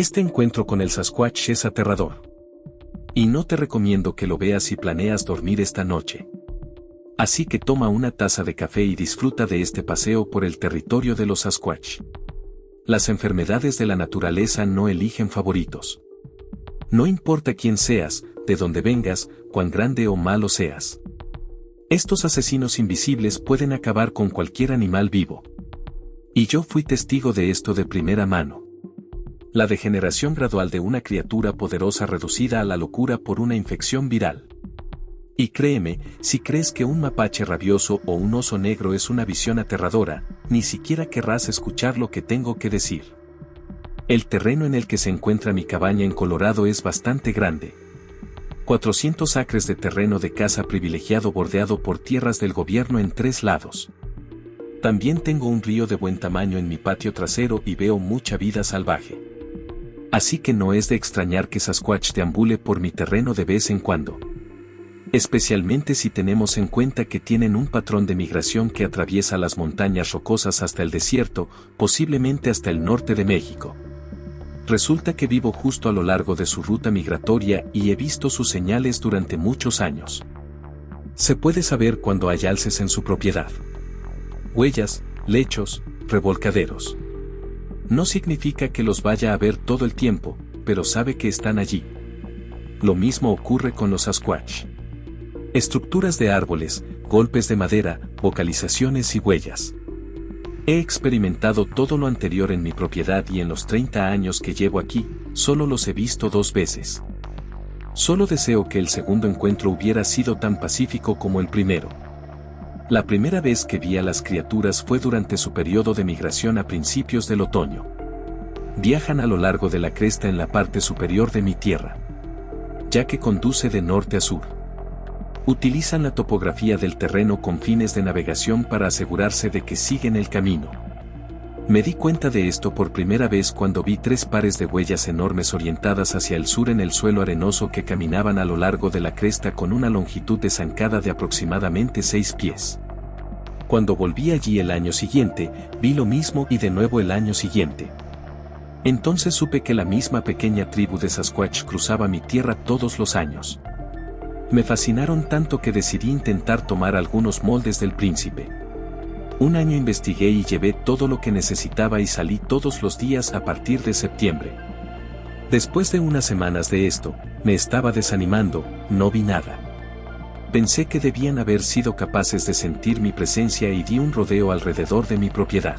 Este encuentro con el Sasquatch es aterrador. Y no te recomiendo que lo veas si planeas dormir esta noche. Así que toma una taza de café y disfruta de este paseo por el territorio de los Sasquatch. Las enfermedades de la naturaleza no eligen favoritos. No importa quién seas, de dónde vengas, cuán grande o malo seas. Estos asesinos invisibles pueden acabar con cualquier animal vivo. Y yo fui testigo de esto de primera mano. La degeneración gradual de una criatura poderosa reducida a la locura por una infección viral. Y créeme, si crees que un mapache rabioso o un oso negro es una visión aterradora, ni siquiera querrás escuchar lo que tengo que decir. El terreno en el que se encuentra mi cabaña en Colorado es bastante grande. 400 acres de terreno de caza privilegiado bordeado por tierras del gobierno en 3 lados. También tengo un río de buen tamaño en mi patio trasero y veo mucha vida salvaje. Así que no es de extrañar que Sasquatch deambule por mi terreno de vez en cuando. Especialmente si tenemos en cuenta que tienen un patrón de migración que atraviesa las montañas rocosas hasta el desierto, posiblemente hasta el norte de México. Resulta que vivo justo a lo largo de su ruta migratoria y he visto sus señales durante muchos años. Se puede saber cuando hay alces en su propiedad. Huellas, lechos, revolcaderos. No significa que los vaya a ver todo el tiempo, pero sabe que están allí. Lo mismo ocurre con los Sasquatch. Estructuras de árboles, golpes de madera, vocalizaciones y huellas. He experimentado todo lo anterior en mi propiedad y en los 30 años que llevo aquí, solo los he visto 2 veces. Solo deseo que el segundo encuentro hubiera sido tan pacífico como el primero. La primera vez que vi a las criaturas fue durante su periodo de migración a principios del otoño. Viajan a lo largo de la cresta en la parte superior de mi tierra, ya que conduce de norte a sur. Utilizan la topografía del terreno con fines de navegación para asegurarse de que siguen el camino. Me di cuenta de esto por primera vez cuando vi 3 pares de huellas enormes orientadas hacia el sur en el suelo arenoso que caminaban a lo largo de la cresta con una longitud de zancada de aproximadamente 6 pies. Cuando volví allí el año siguiente, vi lo mismo y de nuevo el año siguiente. Entonces supe que la misma pequeña tribu de Sasquatch cruzaba mi tierra todos los años. Me fascinaron tanto que decidí intentar tomar algunos moldes del príncipe. Un año investigué y llevé todo lo que necesitaba y salí todos los días a partir de septiembre. Después de unas semanas de esto, me estaba desanimando, no vi nada. Pensé que debían haber sido capaces de sentir mi presencia y di un rodeo alrededor de mi propiedad.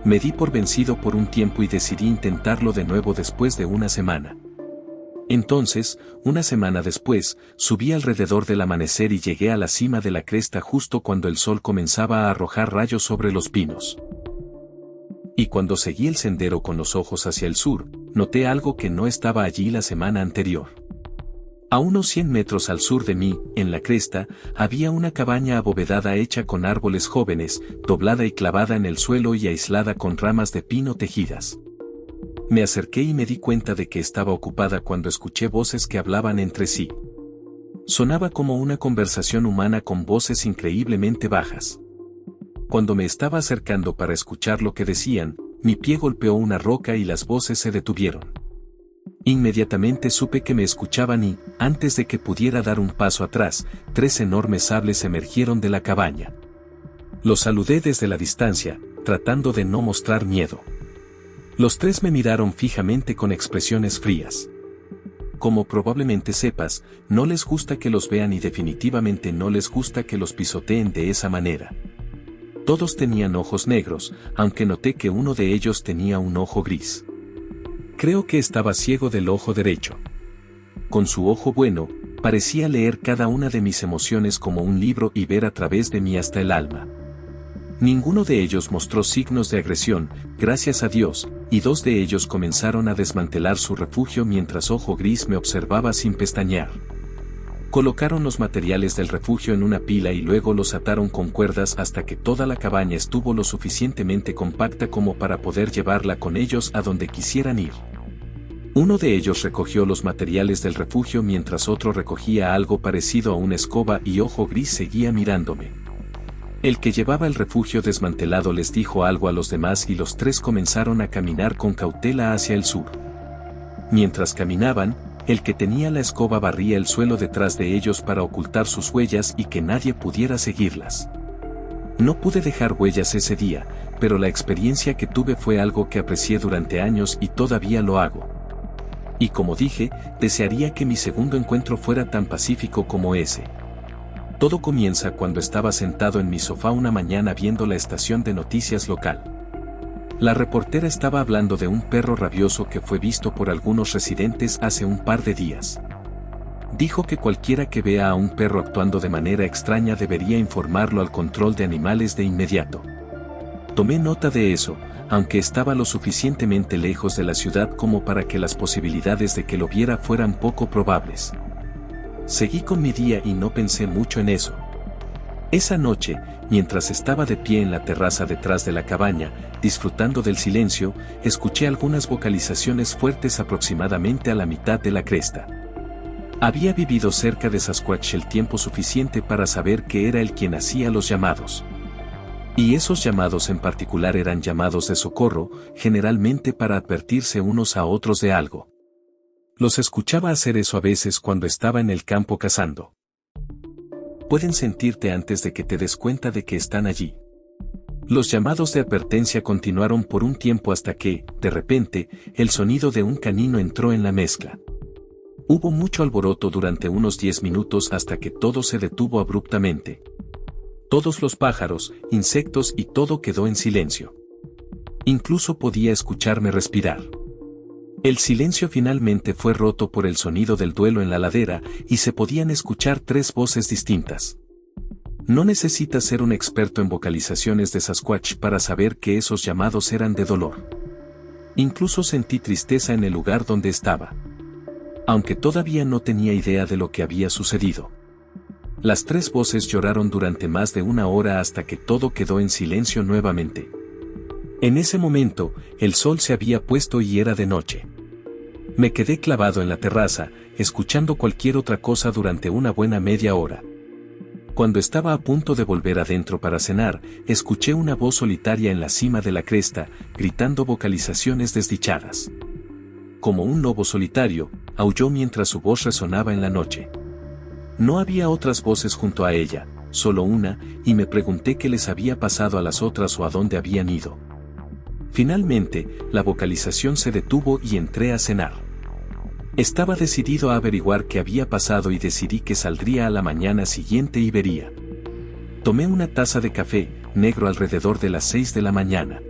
Me di por vencido por un tiempo y decidí intentarlo de nuevo después de una semana. Entonces, una semana después, subí alrededor del amanecer y llegué a la cima de la cresta justo cuando el sol comenzaba a arrojar rayos sobre los pinos. Y cuando seguí el sendero con los ojos hacia el sur, noté algo que no estaba allí la semana anterior. A unos 100 metros al sur de mí, en la cresta, había una cabaña abovedada hecha con árboles jóvenes, doblada y clavada en el suelo y aislada con ramas de pino tejidas. Me acerqué y me di cuenta de que estaba ocupada cuando escuché voces que hablaban entre sí. Sonaba como una conversación humana con voces increíblemente bajas. Cuando me estaba acercando para escuchar lo que decían, mi pie golpeó una roca y las voces se detuvieron. Inmediatamente supe que me escuchaban y, antes de que pudiera dar un paso atrás, 3 enormes sables emergieron de la cabaña. Los saludé desde la distancia, tratando de no mostrar miedo. Los 3 me miraron fijamente con expresiones frías. Como probablemente sepas, no les gusta que los vean y definitivamente no les gusta que los pisoteen de esa manera. Todos tenían ojos negros, aunque noté que uno de ellos tenía un ojo gris. Creo que estaba ciego del ojo derecho. Con su ojo bueno, parecía leer cada una de mis emociones como un libro y ver a través de mí hasta el alma. Ninguno de ellos mostró signos de agresión, gracias a Dios, y 2 de ellos comenzaron a desmantelar su refugio mientras Ojo Gris me observaba sin pestañear. Colocaron los materiales del refugio en una pila y luego los ataron con cuerdas hasta que toda la cabaña estuvo lo suficientemente compacta como para poder llevarla con ellos a donde quisieran ir. Uno de ellos recogió los materiales del refugio mientras otro recogía algo parecido a una escoba y Ojo Gris seguía mirándome. El que llevaba el refugio desmantelado les dijo algo a los demás y los 3 comenzaron a caminar con cautela hacia el sur. Mientras caminaban, el que tenía la escoba barría el suelo detrás de ellos para ocultar sus huellas y que nadie pudiera seguirlas. No pude dejar huellas ese día, pero la experiencia que tuve fue algo que aprecié durante años y todavía lo hago. Y como dije, desearía que mi segundo encuentro fuera tan pacífico como ese. Todo comienza cuando estaba sentado en mi sofá una mañana viendo la estación de noticias local. La reportera estaba hablando de un perro rabioso que fue visto por algunos residentes hace un par de días. Dijo que cualquiera que vea a un perro actuando de manera extraña debería informarlo al control de animales de inmediato. Tomé nota de eso, aunque estaba lo suficientemente lejos de la ciudad como para que las posibilidades de que lo viera fueran poco probables. Seguí con mi día y no pensé mucho en eso. Esa noche, mientras estaba de pie en la terraza detrás de la cabaña, disfrutando del silencio, escuché algunas vocalizaciones fuertes aproximadamente a la mitad de la cresta. Había vivido cerca de Sasquatch el tiempo suficiente para saber que era él quien hacía los llamados. Y esos llamados en particular eran llamados de socorro, generalmente para advertirse unos a otros de algo. Los escuchaba hacer eso a veces cuando estaba en el campo cazando. Pueden sentirte antes de que te des cuenta de que están allí. Los llamados de advertencia continuaron por un tiempo hasta que, de repente, el sonido de un canino entró en la mezcla. Hubo mucho alboroto durante unos 10 minutos hasta que todo se detuvo abruptamente. Todos los pájaros, insectos y todo quedó en silencio. Incluso podía escucharme respirar. El silencio finalmente fue roto por el sonido del duelo en la ladera y se podían escuchar 3 voces distintas. No necesitas ser un experto en vocalizaciones de Sasquatch para saber que esos llamados eran de dolor. Incluso sentí tristeza en el lugar donde estaba. Aunque todavía no tenía idea de lo que había sucedido. Las 3 voces lloraron durante más de una hora hasta que todo quedó en silencio nuevamente. En ese momento, el sol se había puesto y era de noche. Me quedé clavado en la terraza, escuchando cualquier otra cosa durante una buena media hora. Cuando estaba a punto de volver adentro para cenar, escuché una voz solitaria en la cima de la cresta, gritando vocalizaciones desdichadas. Como un lobo solitario, aulló mientras su voz resonaba en la noche. No había otras voces junto a ella, solo una, y me pregunté qué les había pasado a las otras o a dónde habían ido. Finalmente, la vocalización se detuvo y entré a cenar. Estaba decidido a averiguar qué había pasado y decidí que saldría a la mañana siguiente y vería. Tomé una taza de café, negro alrededor de las 6 de la mañana.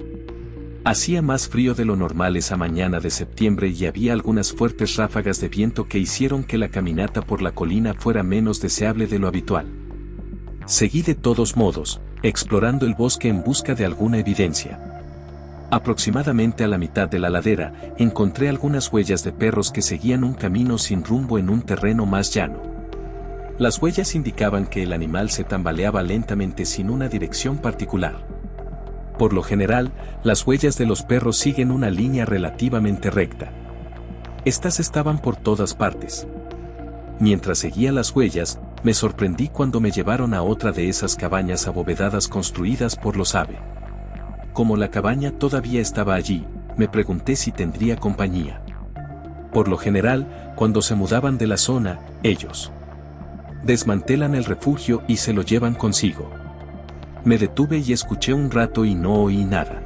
Hacía más frío de lo normal esa mañana de septiembre y había algunas fuertes ráfagas de viento que hicieron que la caminata por la colina fuera menos deseable de lo habitual. Seguí de todos modos, explorando el bosque en busca de alguna evidencia. Aproximadamente a la mitad de la ladera, encontré algunas huellas de perros que seguían un camino sin rumbo en un terreno más llano. Las huellas indicaban que el animal se tambaleaba lentamente sin una dirección particular. Por lo general, las huellas de los perros siguen una línea relativamente recta. Estas estaban por todas partes. Mientras seguía las huellas, me sorprendí cuando me llevaron a otra de esas cabañas abovedadas construidas por los Abe. Como la cabaña todavía estaba allí, me pregunté si tendría compañía. Por lo general, cuando se mudaban de la zona, ellos desmantelan el refugio y se lo llevan consigo. Me detuve y escuché un rato y no oí nada.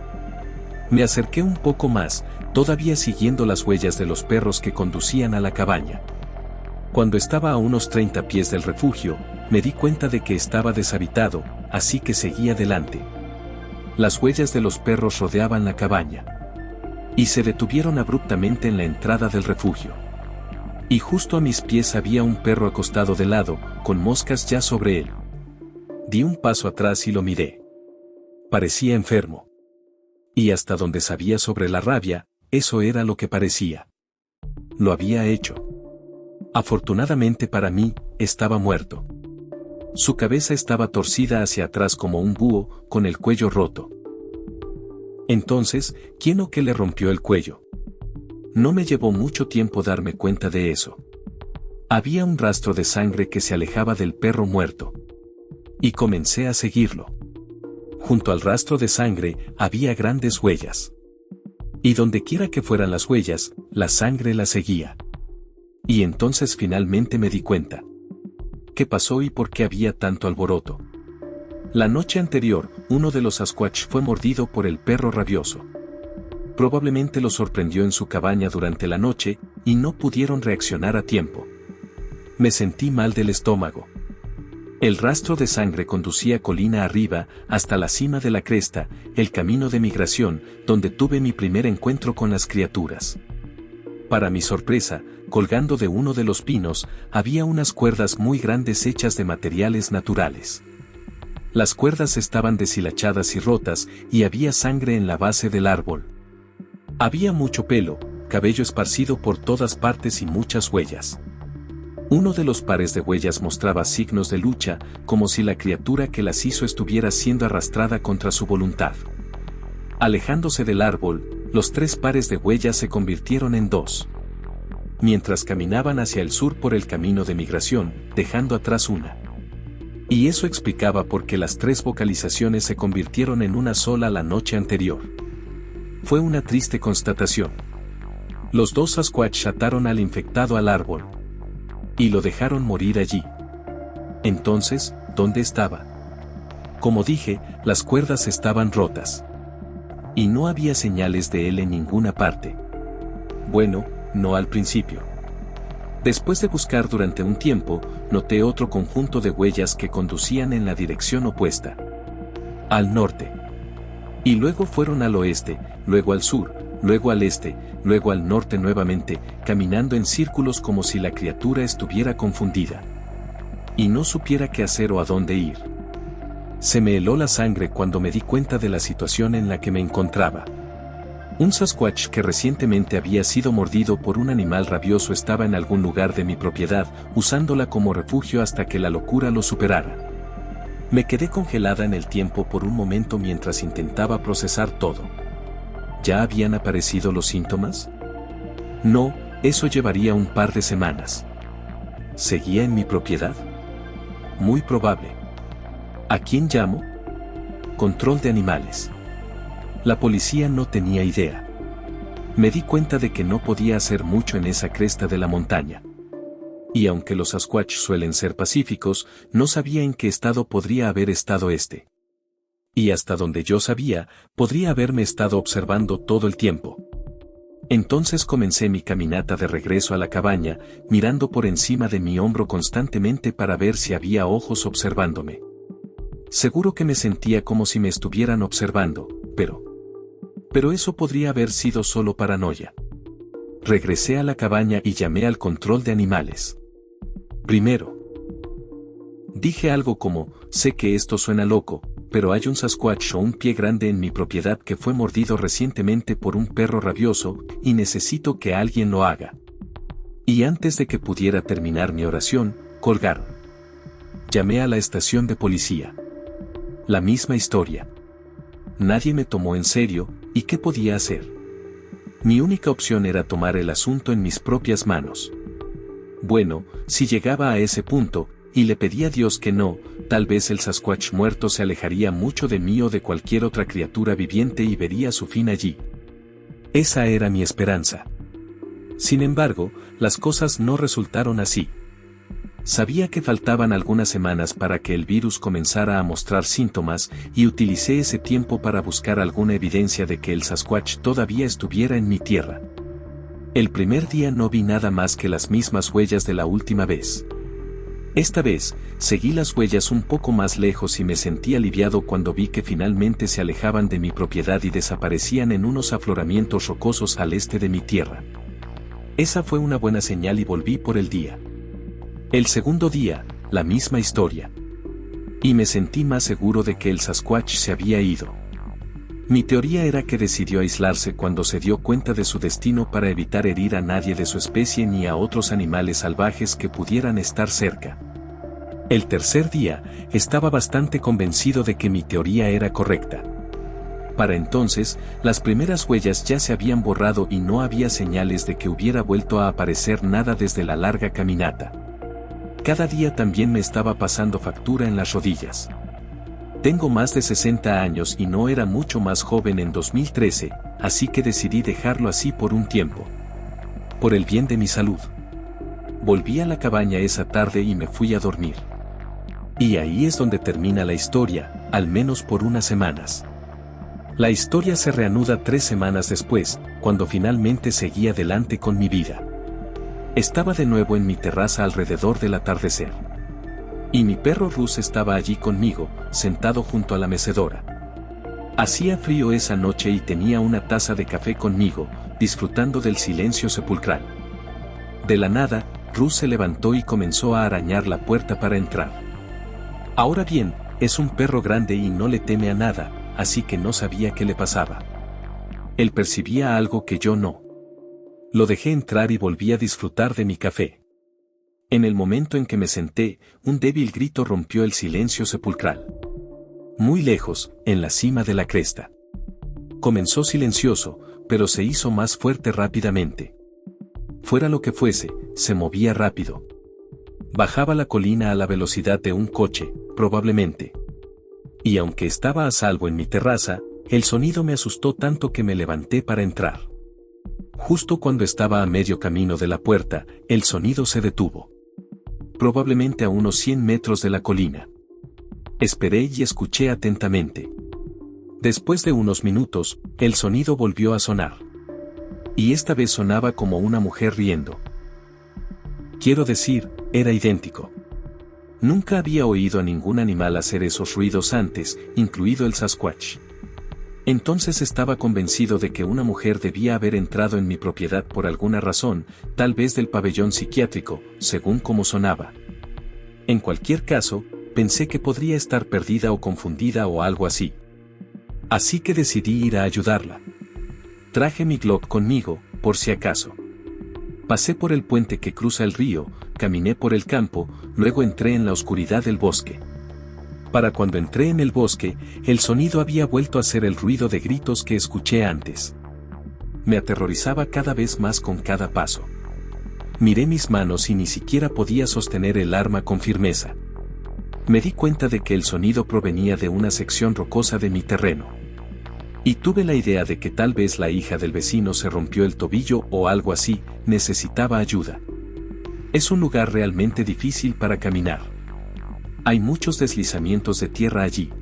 Me acerqué un poco más, todavía siguiendo las huellas de los perros que conducían a la cabaña. Cuando estaba a unos 30 pies del refugio, me di cuenta de que estaba deshabitado, así que seguí adelante. Las huellas de los perros rodeaban la cabaña. Y se detuvieron abruptamente en la entrada del refugio. Y justo a mis pies había un perro acostado de lado, con moscas ya sobre él. Di un paso atrás y lo miré. Parecía enfermo. Y hasta donde sabía sobre la rabia, eso era lo que parecía. Lo había hecho. Afortunadamente para mí, estaba muerto. Su cabeza estaba torcida hacia atrás como un búho, con el cuello roto. Entonces, ¿quién o qué le rompió el cuello? No me llevó mucho tiempo darme cuenta de eso. Había un rastro de sangre que se alejaba del perro muerto. Y comencé a seguirlo. Junto al rastro de sangre, había grandes huellas. Y dondequiera que fueran las huellas, la sangre la seguía. Y entonces finalmente me di cuenta. ¿Qué pasó y por qué había tanto alboroto? La noche anterior, uno de los Sasquatch fue mordido por el perro rabioso. Probablemente lo sorprendió en su cabaña durante la noche, y no pudieron reaccionar a tiempo. Me sentí mal del estómago. El rastro de sangre conducía colina arriba, hasta la cima de la cresta, el camino de migración, donde tuve mi primer encuentro con las criaturas. Para mi sorpresa, colgando de uno de los pinos, había unas cuerdas muy grandes hechas de materiales naturales. Las cuerdas estaban deshilachadas y rotas, y había sangre en la base del árbol. Había mucho pelo, cabello esparcido por todas partes y muchas huellas. Uno de los pares de huellas mostraba signos de lucha, como si la criatura que las hizo estuviera siendo arrastrada contra su voluntad. Alejándose del árbol, los 3 pares de huellas se convirtieron en 2. Mientras caminaban hacia el sur por el camino de migración, dejando atrás una. Y eso explicaba por qué las 3 vocalizaciones se convirtieron en una sola la noche anterior. Fue una triste constatación. Los 2 Sasquatch ataron al infectado al árbol. Y lo dejaron morir allí. Entonces, ¿dónde estaba? Como dije, las cuerdas estaban rotas. Y no había señales de él en ninguna parte. Bueno, no al principio. Después de buscar durante un tiempo, noté otro conjunto de huellas que conducían en la dirección opuesta. Al norte. Y luego fueron al oeste, luego al sur, luego al este, luego al norte nuevamente, caminando en círculos como si la criatura estuviera confundida. Y no supiera qué hacer o a dónde ir. Se me heló la sangre cuando me di cuenta de la situación en la que me encontraba. Un Sasquatch que recientemente había sido mordido por un animal rabioso estaba en algún lugar de mi propiedad, usándola como refugio hasta que la locura lo superara. Me quedé congelada en el tiempo por un momento mientras intentaba procesar todo. ¿Ya habían aparecido los síntomas? No, eso llevaría un par de semanas. ¿Seguía en mi propiedad? Muy probable. ¿A quién llamo? Control de animales. La policía no tenía idea. Me di cuenta de que no podía hacer mucho en esa cresta de la montaña. Y aunque los Sasquatch suelen ser pacíficos, no sabía en qué estado podría haber estado este. Y hasta donde yo sabía, podría haberme estado observando todo el tiempo. Entonces comencé mi caminata de regreso a la cabaña, mirando por encima de mi hombro constantemente para ver si había ojos observándome. Seguro que me sentía como si me estuvieran observando, pero eso podría haber sido solo paranoia. Regresé a la cabaña y llamé al control de animales. Primero, dije algo como, sé que esto suena loco, pero hay un Sasquatch o un pie grande en mi propiedad que fue mordido recientemente por un perro rabioso, y necesito que alguien lo haga. Y antes de que pudiera terminar mi oración, colgaron. Llamé a la estación de policía. La misma historia. Nadie me tomó en serio, ¿y qué podía hacer? Mi única opción era tomar el asunto en mis propias manos. Bueno, si llegaba a ese punto, y le pedí a Dios que no, tal vez el Sasquatch muerto se alejaría mucho de mí o de cualquier otra criatura viviente y vería su fin allí. Esa era mi esperanza. Sin embargo, las cosas no resultaron así. Sabía que faltaban algunas semanas para que el virus comenzara a mostrar síntomas, y utilicé ese tiempo para buscar alguna evidencia de que el Sasquatch todavía estuviera en mi tierra. El primer día no vi nada más que las mismas huellas de la última vez. Esta vez, seguí las huellas un poco más lejos y me sentí aliviado cuando vi que finalmente se alejaban de mi propiedad y desaparecían en unos afloramientos rocosos al este de mi tierra. Esa fue una buena señal y volví por el día. El segundo día, la misma historia. Y me sentí más seguro de que el Sasquatch se había ido. Mi teoría era que decidió aislarse cuando se dio cuenta de su destino para evitar herir a nadie de su especie ni a otros animales salvajes que pudieran estar cerca. El tercer día, estaba bastante convencido de que mi teoría era correcta. Para entonces, las primeras huellas ya se habían borrado y no había señales de que hubiera vuelto a aparecer nada desde la larga caminata. Cada día también me estaba pasando factura en las rodillas. Tengo más de 60 años y no era mucho más joven en 2013, así que decidí dejarlo así por un tiempo. por el bien de mi salud. Volví a la cabaña esa tarde y me fui a dormir. Y ahí es donde termina la historia, al menos por unas semanas. La historia se reanuda 3 semanas después, cuando finalmente seguí adelante con mi vida. Estaba de nuevo en mi terraza alrededor del atardecer. Y mi perro Russ estaba allí conmigo, sentado junto a la mecedora. Hacía frío esa noche y tenía una taza de café conmigo, disfrutando del silencio sepulcral. De la nada, Russ se levantó y comenzó a arañar la puerta para entrar. Ahora bien, es un perro grande y no le teme a nada, así que no sabía qué le pasaba. Él percibía algo que yo no. Lo dejé entrar y volví a disfrutar de mi café. En el momento en que me senté, un débil grito rompió el silencio sepulcral. Muy lejos, en la cima de la cresta. Comenzó silencioso, pero se hizo más fuerte rápidamente. Fuera lo que fuese, se movía rápido. Bajaba la colina a la velocidad de un coche, probablemente. Y aunque estaba a salvo en mi terraza, el sonido me asustó tanto que me levanté para entrar. Justo cuando estaba a medio camino de la puerta, el sonido se detuvo. Probablemente a unos 100 metros de la colina. Esperé y escuché atentamente. Después de unos minutos, el sonido volvió a sonar. Y esta vez sonaba como una mujer riendo. Quiero decir, era idéntico. Nunca había oído a ningún animal hacer esos ruidos antes, incluido el Sasquatch. Entonces estaba convencido de que una mujer debía haber entrado en mi propiedad por alguna razón, tal vez del pabellón psiquiátrico, según cómo sonaba. En cualquier caso, pensé que podría estar perdida o confundida o algo así. Así que decidí ir a ayudarla. Traje mi Glock conmigo, por si acaso. Pasé por el puente que cruza el río, caminé por el campo, luego entré en la oscuridad del bosque. Para cuando entré en el bosque, el sonido había vuelto a ser el ruido de gritos que escuché antes. Me aterrorizaba cada vez más con cada paso. Miré mis manos y ni siquiera podía sostener el arma con firmeza. Me di cuenta de que el sonido provenía de una sección rocosa de mi terreno. Y tuve la idea de que tal vez la hija del vecino se rompió el tobillo o algo así, necesitaba ayuda. Es un lugar realmente difícil para caminar. Hay muchos deslizamientos de tierra allí.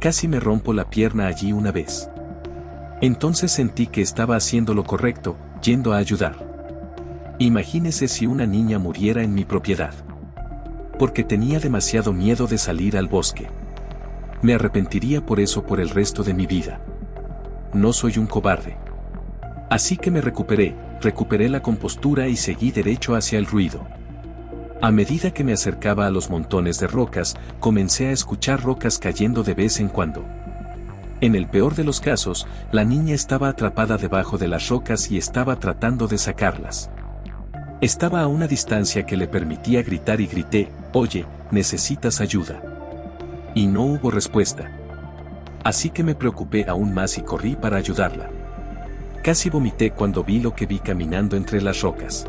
Casi me rompo la pierna allí una vez. Entonces sentí que estaba haciendo lo correcto, yendo a ayudar. Imagínese si una niña muriera en mi propiedad. Porque tenía demasiado miedo de salir al bosque. Me arrepentiría por eso por el resto de mi vida. No soy un cobarde. Así que me recuperé la compostura y seguí derecho hacia el ruido. A medida que me acercaba a los montones de rocas, comencé a escuchar rocas cayendo de vez en cuando. En el peor de los casos, la niña estaba atrapada debajo de las rocas y estaba tratando de sacarlas. Estaba a una distancia que le permitía gritar y grité, «Oye, necesitas ayuda». Y no hubo respuesta. Así que me preocupé aún más y corrí para ayudarla. Casi vomité cuando vi lo que vi caminando entre las rocas.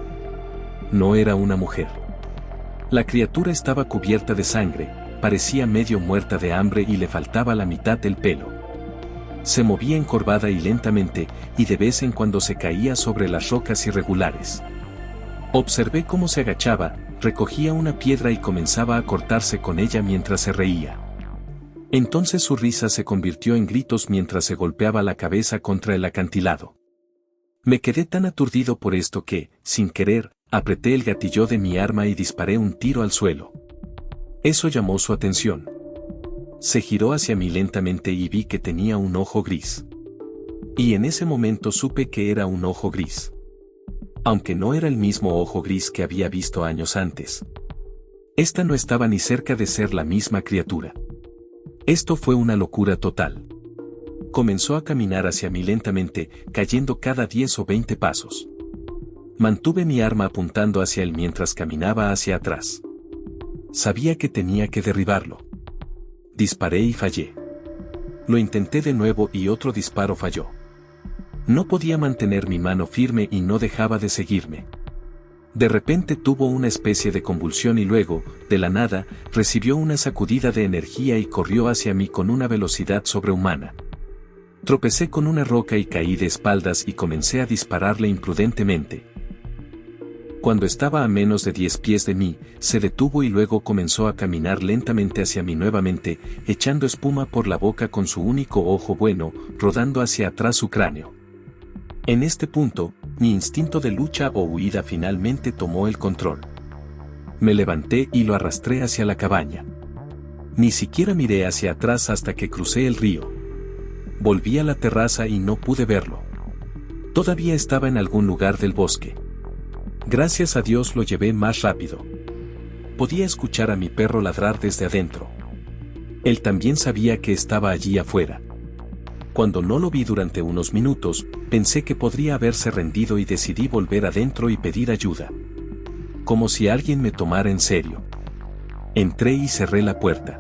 No era una mujer. La criatura estaba cubierta de sangre, parecía medio muerta de hambre y le faltaba la mitad del pelo. Se movía encorvada y lentamente, y de vez en cuando se caía sobre las rocas irregulares. Observé cómo se agachaba, recogía una piedra y comenzaba a cortarse con ella mientras se reía. Entonces su risa se convirtió en gritos mientras se golpeaba la cabeza contra el acantilado. Me quedé tan aturdido por esto que, sin querer, apreté el gatillo de mi arma y disparé un tiro al suelo. Eso llamó su atención. Se giró hacia mí lentamente y vi que tenía un ojo gris. Y en ese momento supe que era un ojo gris. Aunque no era el mismo ojo gris que había visto años antes. Esta no estaba ni cerca de ser la misma criatura. Esto fue una locura total. Comenzó a caminar hacia mí lentamente, cayendo cada 10 o 20 pasos. Mantuve mi arma apuntando hacia él mientras caminaba hacia atrás. Sabía que tenía que derribarlo. Disparé y fallé. Lo intenté de nuevo y otro disparo falló. No podía mantener mi mano firme y no dejaba de seguirme. De repente tuvo una especie de convulsión y luego, de la nada, recibió una sacudida de energía y corrió hacia mí con una velocidad sobrehumana. Tropecé con una roca y caí de espaldas y comencé a dispararle imprudentemente. Cuando estaba a menos de 10 pies de mí, se detuvo y luego comenzó a caminar lentamente hacia mí nuevamente, echando espuma por la boca con su único ojo bueno, rodando hacia atrás su cráneo. En este punto, mi instinto de lucha o huida finalmente tomó el control. Me levanté y lo arrastré hacia la cabaña. Ni siquiera miré hacia atrás hasta que crucé el río. Volví a la terraza y no pude verlo. Todavía estaba en algún lugar del bosque. Gracias a Dios lo llevé más rápido. Podía escuchar a mi perro ladrar desde adentro. Él también sabía que estaba allí afuera. Cuando no lo vi durante unos minutos, pensé que podría haberse rendido y decidí volver adentro y pedir ayuda. Como si alguien me tomara en serio. Entré y cerré la puerta.